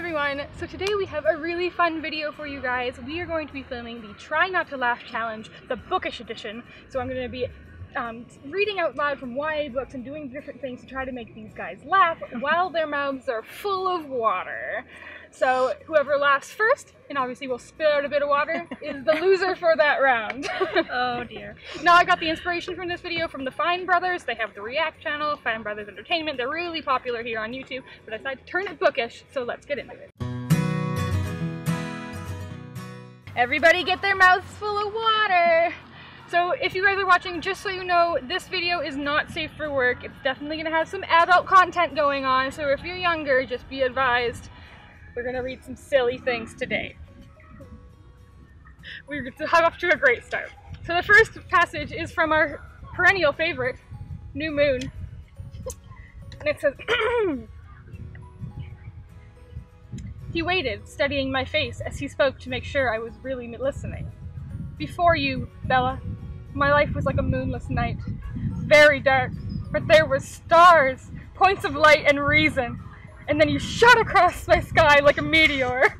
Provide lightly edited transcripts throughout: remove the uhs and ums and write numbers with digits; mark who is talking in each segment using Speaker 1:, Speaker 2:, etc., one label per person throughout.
Speaker 1: everyone! So today we have a really fun video for you guys. We are going to be filming the Try Not to Laugh challenge, the Bookish edition. So I'm going to be reading out loud from YA books and doing different things to try to make these guys laugh while their mouths are full of water. So whoever laughs first, and obviously will spit out a bit of water, is the loser for that round.
Speaker 2: Oh dear.
Speaker 1: Now I got the inspiration from this video from the Fine Brothers. They have the React channel, Fine Brothers Entertainment. They're really popular here on YouTube, but I decided to turn it bookish, so let's get into it. Everybody get their mouths full of water! So if you guys are watching, just so you know, this video is not safe for work. It's definitely going to have some adult content going on, so if you're younger, just be advised. We're going to read some silly things today. We're off to a great start. So the first passage is from our perennial favorite, New Moon. And it says, He waited, studying my face as he spoke to make sure I was really listening. Before you, Bella, my life was like a moonless night. Very dark, but there were stars, points of light and reason. And then you shot across my sky like a meteor.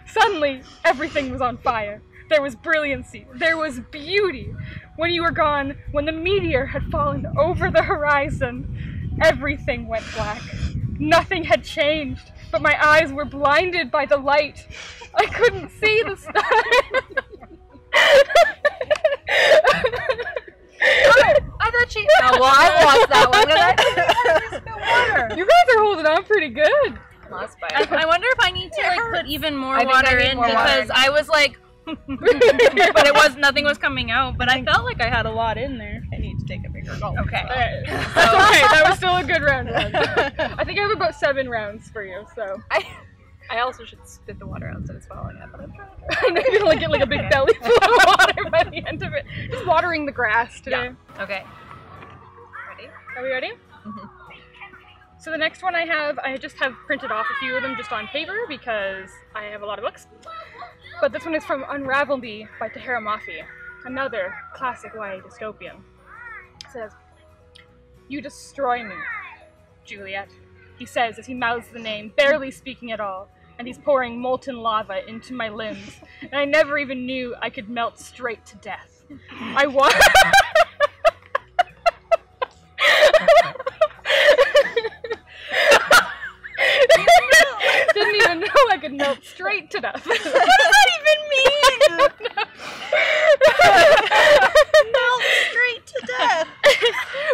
Speaker 1: Suddenly, everything was on fire. There was brilliancy. There was beauty. When you were gone, when the meteor had fallen over the horizon, everything went black. Nothing had changed, but my eyes were blinded by the light. I couldn't see the stars.
Speaker 2: I thought she. Oh, well, I lost that one.
Speaker 1: You guys are holding on pretty good.
Speaker 2: I wonder if I need to like put even more water in because I was like, but it was nothing was coming out. But I felt like I had a lot in there. I need to take a bigger gulp. Okay.
Speaker 1: That's okay. That was still a good round. I think I have about 7 rounds for you. So.
Speaker 2: I also should spit the water out instead of swallowing it, but I'm trying to.
Speaker 1: I know you're gonna get like a big belly full of water by the end of it. Just watering the grass today.
Speaker 2: Yeah. Okay. Ready?
Speaker 1: Are we ready?
Speaker 2: Mm-hmm.
Speaker 1: So the next one I just have printed off a few of them just on paper because I have a lot of books. But this one is from Unravel Me by Tahira Mafi, another classic YA dystopian. It says, You destroy me, Juliet, he says as he mouths the name, barely speaking at all. And he's pouring molten lava into my limbs, and I never even knew I could melt straight to death. I want. Didn't even know I could melt straight to death. What does that even mean?
Speaker 2: Melt straight to death.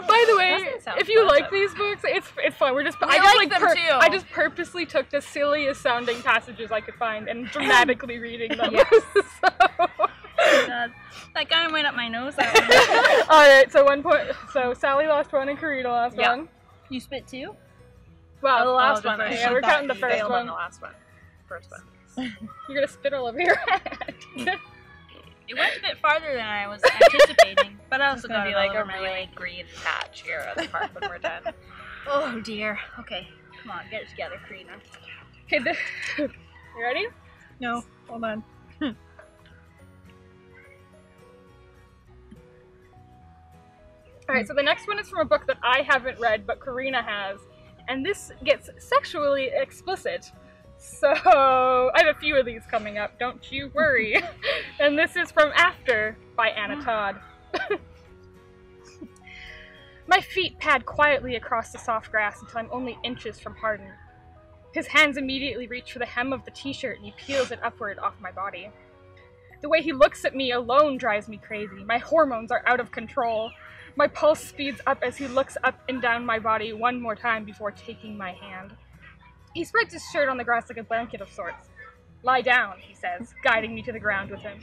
Speaker 1: By the way, if you like these books, it's fun. I just purposely took the silliest sounding passages I could find and dramatically reading them. Yes.
Speaker 2: That kind of went up my nose.
Speaker 1: Alright, so 1 point. So Sally lost 1 and Karina lost 1.
Speaker 2: You spit 2?
Speaker 1: Well,
Speaker 2: the last one.
Speaker 1: Yeah, we're counting the first one.
Speaker 2: The last one. First one.
Speaker 1: You're gonna spit all over your head.
Speaker 2: It went a bit farther than I was anticipating, but I also got like a really green patch here at the park when we're done. Oh dear. Okay, come on, get it together, Karina.
Speaker 1: Okay, you ready?
Speaker 2: No, hold on.
Speaker 1: Alright, so the next one is from a book that I haven't read, but Karina has, and this gets sexually explicit. So, I have a few of these coming up, don't you worry. And this is from After by Anna Todd. My feet pad quietly across the soft grass until I'm only inches from Hardin. His hands immediately reach for the hem of the t-shirt and he peels it upward off my body. The way he looks at me alone drives me crazy. My hormones are out of control. My pulse speeds up as he looks up and down my body one more time before taking my hand. He spreads his shirt on the grass like a blanket of sorts. Lie down, he says, guiding me to the ground with him.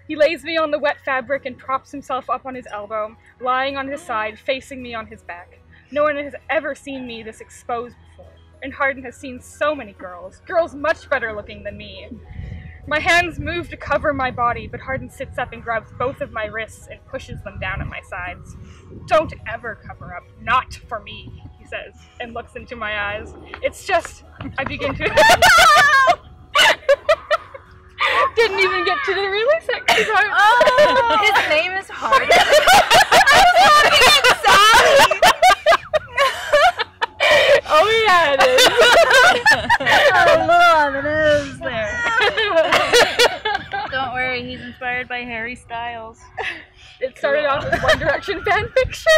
Speaker 1: He lays me on the wet fabric and props himself up on his elbow, lying on his side, facing me on his back. No one has ever seen me this exposed before, and Hardin has seen so many girls much better looking than me. My hands move to cover my body, but Hardin sits up and grabs both of my wrists and pushes them down at my sides. Don't ever cover up, not for me, he says, and looks into my eyes. It's just, I begin to... Didn't even get to the really sexy part.
Speaker 2: Oh, his name is Hardin. I was looking at Sally.
Speaker 1: Oh yeah, it is.
Speaker 2: by Harry Styles.
Speaker 1: It started off as One Direction fan fiction.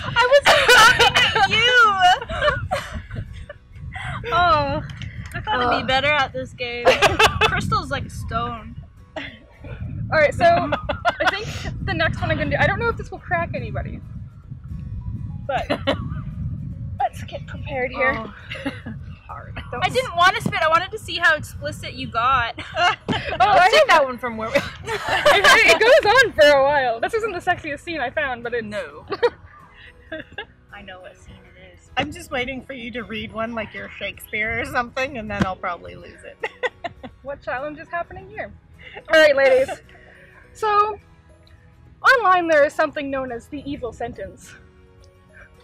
Speaker 2: I was laughing at you! Oh, I thought I'd be better at this game. Crystal's like a stone.
Speaker 1: Alright, so I think the next one I'm gonna do, I don't know if this will crack anybody. But let's get prepared here.
Speaker 2: Oh. Hard. I didn't want to spit. I wanted to see how explicit you got.
Speaker 3: Let's take that one from where we...
Speaker 1: It goes on for a while. This isn't the sexiest scene I found, but it's...
Speaker 2: No. I know what scene it is.
Speaker 3: I'm just waiting for you to read one like you're Shakespeare or something, and then I'll probably lose it.
Speaker 1: What challenge is happening here? Alright, ladies. So, online there is something known as the evil sentence.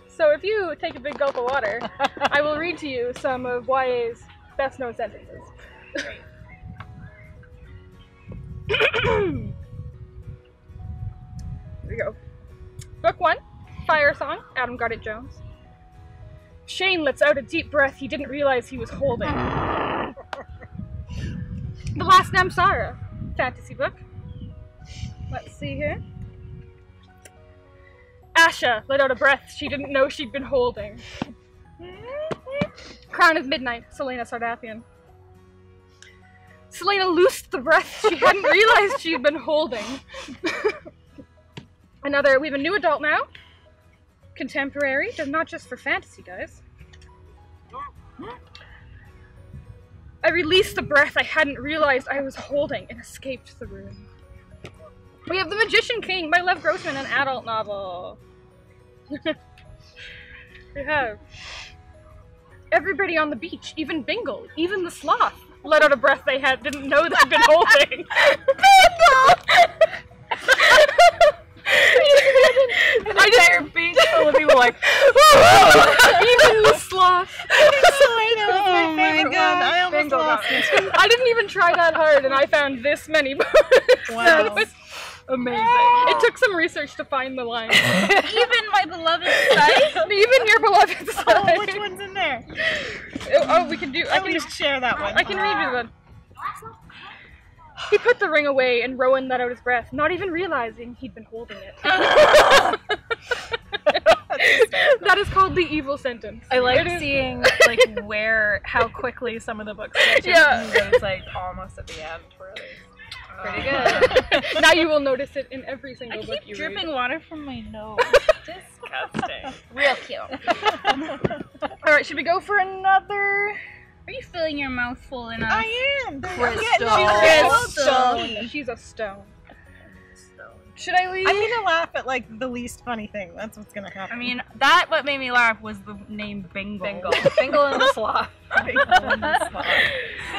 Speaker 1: So if you take a big gulp of water, I will read to you some of YA's best known sentences. Here we go. Book 1, Fire Song, Adam Goddard Jones. Shane lets out a deep breath he didn't realize he was holding. The Last Namsara, fantasy book. Let's see here. Asha let out a breath she didn't know she'd been holding. Crown of Midnight, Selena Sardathian. Selena loosed the breath she hadn't realized she'd been holding. Another, we have a new adult now. Contemporary, just not just for fantasy, guys. I released the breath I hadn't realized I was holding and escaped the room. We have The Magician King by Lev Grossman, an adult novel. We have Everybody on the Beach, even Bingle, even the sloth, let out a breath they didn't know they'd been holding. Bingle!
Speaker 3: I just hear beach full of people like,
Speaker 1: even the sloth.
Speaker 3: Selena was my favorite one. I almost
Speaker 1: Bingle
Speaker 3: lost it.
Speaker 1: I didn't even try that hard, and I found this many books.
Speaker 3: Wow.
Speaker 1: That was amazing. It took some research to find the line.
Speaker 2: Even my beloved site?
Speaker 1: Even your beloved site.
Speaker 3: Oh, which one's in there?
Speaker 1: Oh, we can do.
Speaker 3: At least share that one.
Speaker 1: I can read you one. He put the ring away, and Rowan let out his breath, not even realizing he'd been holding it. That is called the evil sentence.
Speaker 3: I like seeing like how quickly some of the books get.
Speaker 1: Yeah.
Speaker 3: It's like almost at the end for others. Pretty good.
Speaker 1: Now you will notice it in every single book you read.
Speaker 2: I keep dripping water from my nose.
Speaker 3: Disgusting.
Speaker 2: Real cute.
Speaker 1: Alright, should we go for another?
Speaker 2: Are you filling your mouth full enough?
Speaker 3: I am.
Speaker 1: Crystal. She's a stone. Should I leave?
Speaker 3: I'm gonna laugh at like the least funny thing. That's what's gonna happen.
Speaker 2: I mean, what made me laugh was the name Bingle.
Speaker 3: Bingle and the sloth. Bingle and the sloth.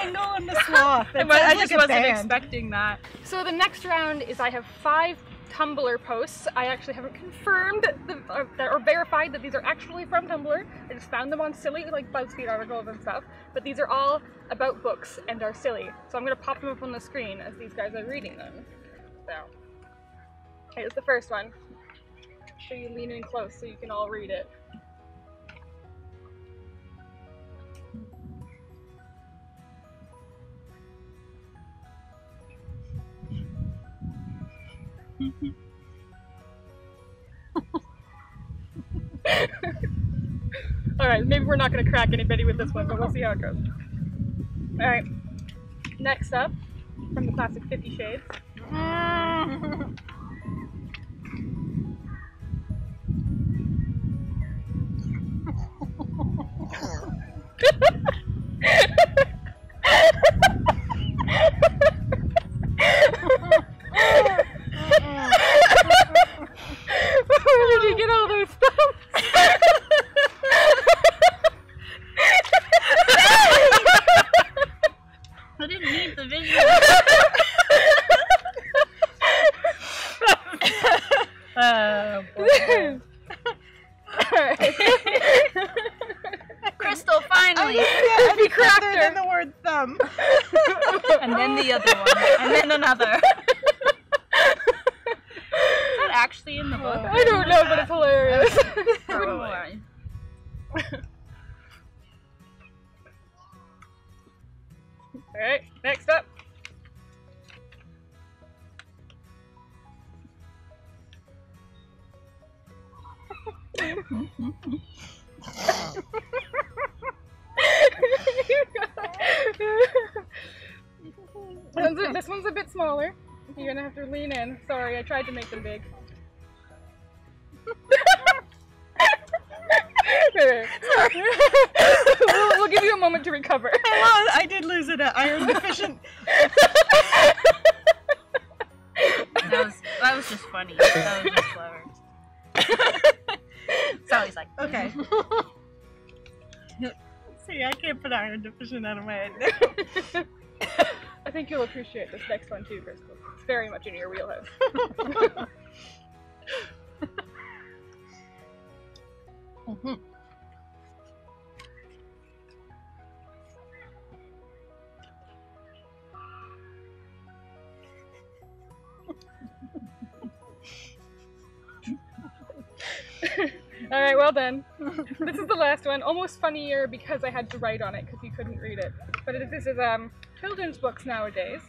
Speaker 3: Bingle and the sloth.
Speaker 2: I just wasn't expecting that.
Speaker 1: So the next round is I have 5 Tumblr posts. I actually haven't confirmed or verified that these are actually from Tumblr. I just found them on silly, like BuzzFeed articles and stuff. But these are all about books and are silly. So I'm gonna pop them up on the screen as these guys are reading them. So. Here's the first one. So you lean in close so you can all read it. Alright, maybe we're not going to crack anybody with this one, but we'll see how it goes. Alright, next up, from the classic 50 Shades. Where did you get all those thumbs?
Speaker 2: I didn't need the visual.
Speaker 3: Oh boy.
Speaker 2: Crystal, finally!
Speaker 3: I'd be cracked than the word thumb.
Speaker 2: And then the other one. And then another. Is that actually in the book?
Speaker 1: I don't know, but it's hilarious.
Speaker 2: Probably.
Speaker 1: Alright, next up. They're leaning. Sorry, I tried to make them big. we'll give you a moment to recover.
Speaker 3: I did lose it at iron deficient.
Speaker 2: That was just funny. That was just clever. Sally's like,
Speaker 3: okay. See, I can't put iron deficient out of my head.
Speaker 1: I think you'll appreciate this next one too, Crystal. It's very much in your wheelhouse.
Speaker 3: Mm-hmm.
Speaker 1: Alright, well done. This is the last one. Almost funnier because I had to write on it because you couldn't read it. But this is children's books nowadays.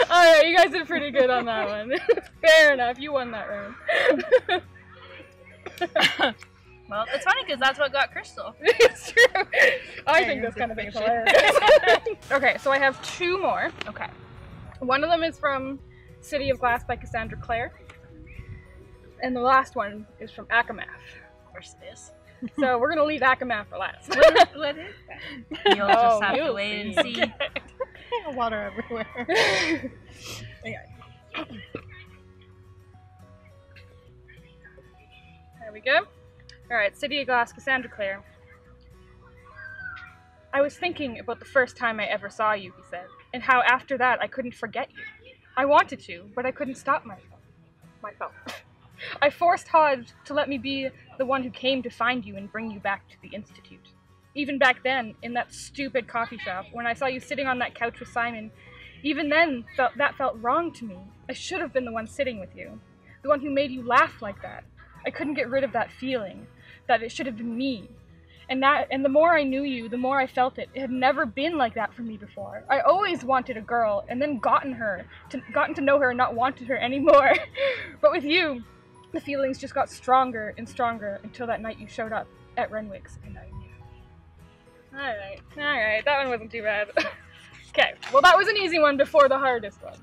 Speaker 1: Alright, you guys did pretty good on that one. Fair enough, you won that round.
Speaker 2: well, it's funny because that's what got Crystal.
Speaker 1: It's true. I think this kind of thing is hilarious. Okay, so I have two more.
Speaker 2: Okay.
Speaker 1: One of them is from City of Glass by Cassandra Clare. And the last one is from Akamath.
Speaker 2: Of course it is.
Speaker 1: So we're going to leave Akamath for last.
Speaker 3: What is that?
Speaker 2: You'll just have to wait and see.
Speaker 3: Water everywhere.
Speaker 1: There we go. Alright, City of Glass, Cassandra Clare. I was thinking about the first time I ever saw you, he said, and how after that I couldn't forget you. I wanted to, but I couldn't stop myself. I forced Hodge to let me be the one who came to find you and bring you back to the Institute. Even back then, in that stupid coffee shop, when I saw you sitting on that couch with Simon, even then that felt wrong to me. I should have been the one sitting with you. The one who made you laugh like that. I couldn't get rid of that feeling, that it should have been me. And the more I knew you, the more I felt it. It had never been like that for me before. I always wanted a girl, and then gotten to know her and not wanted her anymore. But with you, the feelings just got stronger and stronger until that night you showed up at Renwick's, and I knew. Alright, that one wasn't too bad. Okay, well that was an easy one before the hardest one.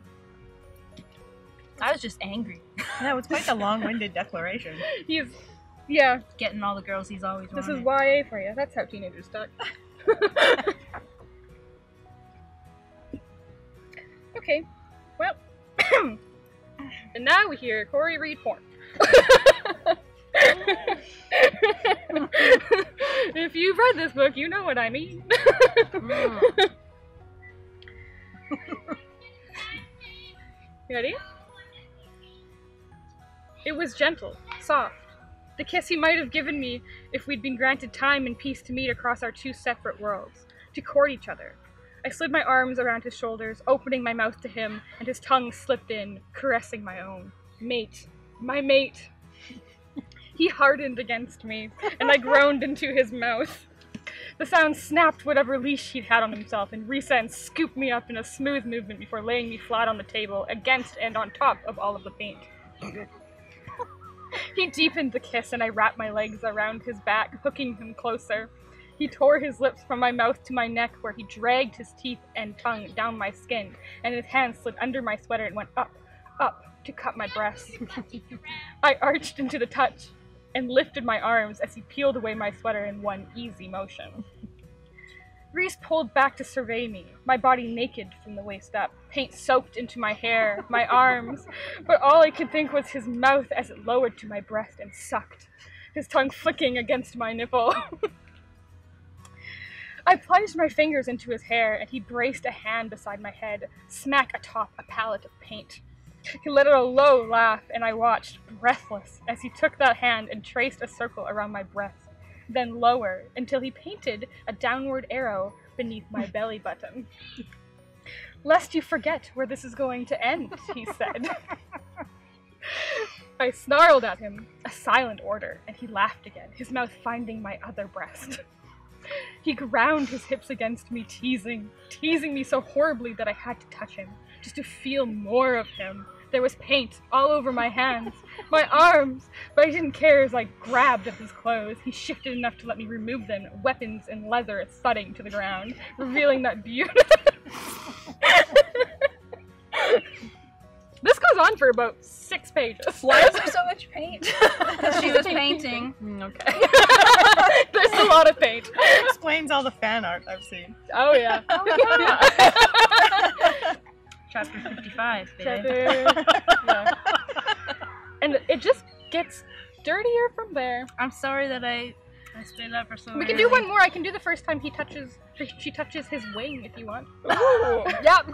Speaker 2: I was just angry.
Speaker 3: That was quite a long-winded declaration.
Speaker 1: Yeah.
Speaker 2: Getting all the girls he's always wanted.
Speaker 1: This is YA for you. That's how teenagers talk. Okay, well, and now we hear Corey read porn. If you've read this book, you know what I mean. Ready? It was gentle, soft. The kiss he might have given me if we'd been granted time and peace to meet across our two separate worlds, to court each other. I slid my arms around his shoulders, opening my mouth to him, and his tongue slipped in, caressing my own. Mate. My mate. He hardened against me, and I groaned into his mouth. The sound snapped whatever leash he'd had on himself, and Risa scooped me up in a smooth movement before laying me flat on the table, against and on top of all of the paint. He deepened the kiss, and I wrapped my legs around his back, hooking him closer. He tore his lips from my mouth to my neck, where he dragged his teeth and tongue down my skin, and his hand slid under my sweater and went up, to cut my breasts. I arched into the touch, and lifted my arms as he peeled away my sweater in one easy motion. Reese pulled back to survey me, my body naked from the waist up, paint soaked into my hair, my arms, but all I could think was his mouth as it lowered to my breast and sucked, his tongue flicking against my nipple. I plunged my fingers into his hair, and he braced a hand beside my head, smack atop a palette of paint. He let out a low laugh, and I watched, breathless, as he took that hand and traced a circle around my breast, then lower, until he painted a downward arrow beneath my belly button. "Lest you forget where this is going to end," he said. I snarled at him, a silent order, and he laughed again, his mouth finding my other breast. He ground his hips against me, teasing me so horribly that I had to touch him, just to feel more of him, There was paint all over my hands, my arms, but I didn't care as I grabbed at his clothes. He shifted enough to let me remove them, weapons and leather thudding to the ground, revealing that beautiful... This goes on for about 6 pages.
Speaker 2: Why is there so much paint? Because she was painting.
Speaker 1: Okay. There's a lot of paint.
Speaker 3: It explains all the fan art I've seen.
Speaker 1: Oh yeah.
Speaker 2: Chapter 55, baby.
Speaker 1: Yeah. And it just gets dirtier from there.
Speaker 2: I'm sorry that I stayed up for so long.
Speaker 1: We can do one more. I can do the first time she touches his wing if you want.
Speaker 2: Ooh. Yep.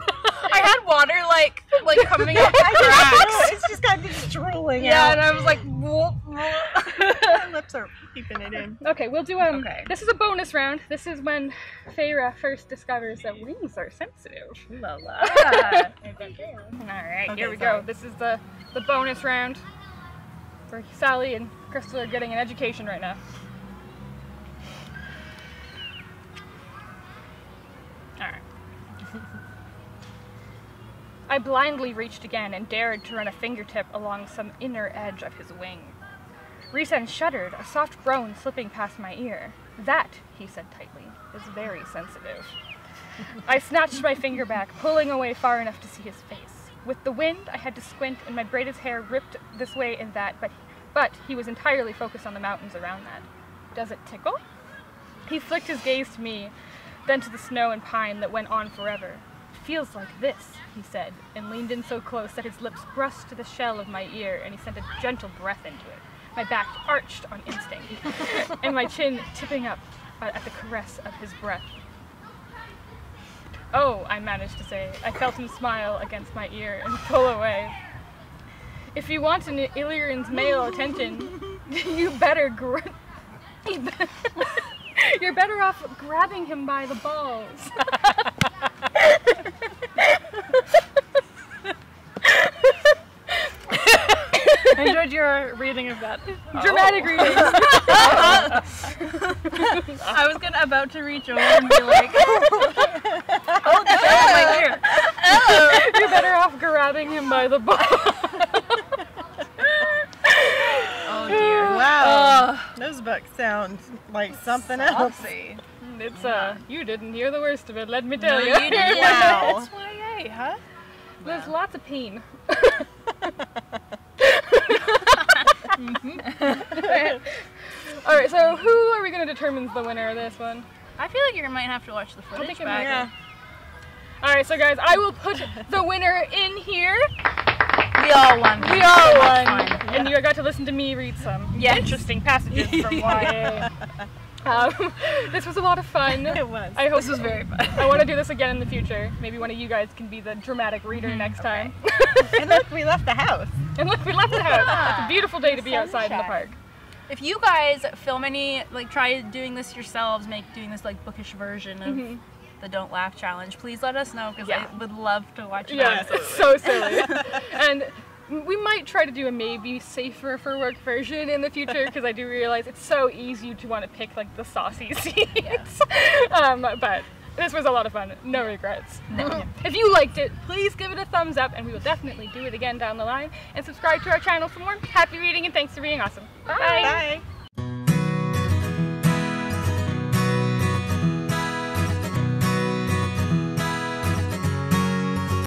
Speaker 2: I had water like coming out the cracks.
Speaker 3: It's just got this drooling out.
Speaker 2: Yeah, and I was like, whoop,
Speaker 3: My lips are keeping it in.
Speaker 1: Okay, we'll do
Speaker 2: Okay.
Speaker 1: This is a bonus round. This is when Feyre first discovers that wings are sensitive.
Speaker 2: la la.
Speaker 1: Alright,
Speaker 3: Okay,
Speaker 1: here we
Speaker 3: sorry.
Speaker 1: go. This is the bonus round. Where Sally and Crystal are getting an education right now. Alright. I blindly reached again and dared to run a fingertip along some inner edge of his wing. Rhysand shuddered, a soft groan slipping past my ear. That, he said tightly, is very sensitive. I snatched my finger back, pulling away far enough to see his face. With the wind, I had to squint and my braided hair ripped this way and that, but he was entirely focused on the mountains around that. Does it tickle? He flicked his gaze to me, then to the snow and pine that went on forever. Feels like this, he said, and leaned in so close that his lips brushed to the shell of my ear and he sent a gentle breath into it. My back arched on instinct, and my chin tipping up at the caress of his breath. Oh, I managed to say. I felt him smile against my ear and pull away. If you want an Illyrian's male attention, you're better off grabbing him by the balls.
Speaker 2: I enjoyed your reading of that.
Speaker 1: Dramatic reading.
Speaker 2: I was about to reach over and be like, oh, the shell in my ear. Oh.
Speaker 1: You're better off grabbing him by the balls.
Speaker 2: Oh dear.
Speaker 3: Wow. Those books sound like something else.
Speaker 1: It's you didn't hear the worst of it, let me tell you.
Speaker 2: You didn't.
Speaker 3: Wow.
Speaker 2: It's YA, huh?
Speaker 1: There's lots of pain. Alright, so who are we going to determine the winner of this one?
Speaker 2: I feel like you might have to watch the footage
Speaker 1: think it
Speaker 2: back.
Speaker 3: Yeah.
Speaker 1: Alright, so guys, I will put the winner in here.
Speaker 2: We all won.
Speaker 1: We all won.
Speaker 2: Fun.
Speaker 1: And you got to listen to me read some
Speaker 2: Yes.
Speaker 1: interesting passages from YA. This was a lot of fun.
Speaker 3: It was.
Speaker 1: I hope
Speaker 2: This was very fun.
Speaker 1: I want to do this again in the future. Maybe one of you guys can be the dramatic reader next time.
Speaker 3: And look, we left the house.
Speaker 1: And look, we left the house. It's a beautiful day to be outside in the
Speaker 3: Sunshine.
Speaker 1: park.
Speaker 2: If you guys film any, try doing this yourselves, doing this bookish version of the Don't Laugh challenge, please let us know because
Speaker 1: Yeah.
Speaker 2: I would love to watch
Speaker 1: Yeah,
Speaker 2: that.
Speaker 1: it's so silly. And we might try to do a maybe safer for work version in the future because I do realize it's so easy to want to pick the saucy scenes. But this was a lot of fun. No regrets.
Speaker 2: No.
Speaker 1: If you liked it, please give it a thumbs up and we will definitely do it again down the line. And subscribe to our channel for more. Happy reading and thanks for being awesome. Bye.
Speaker 3: Bye.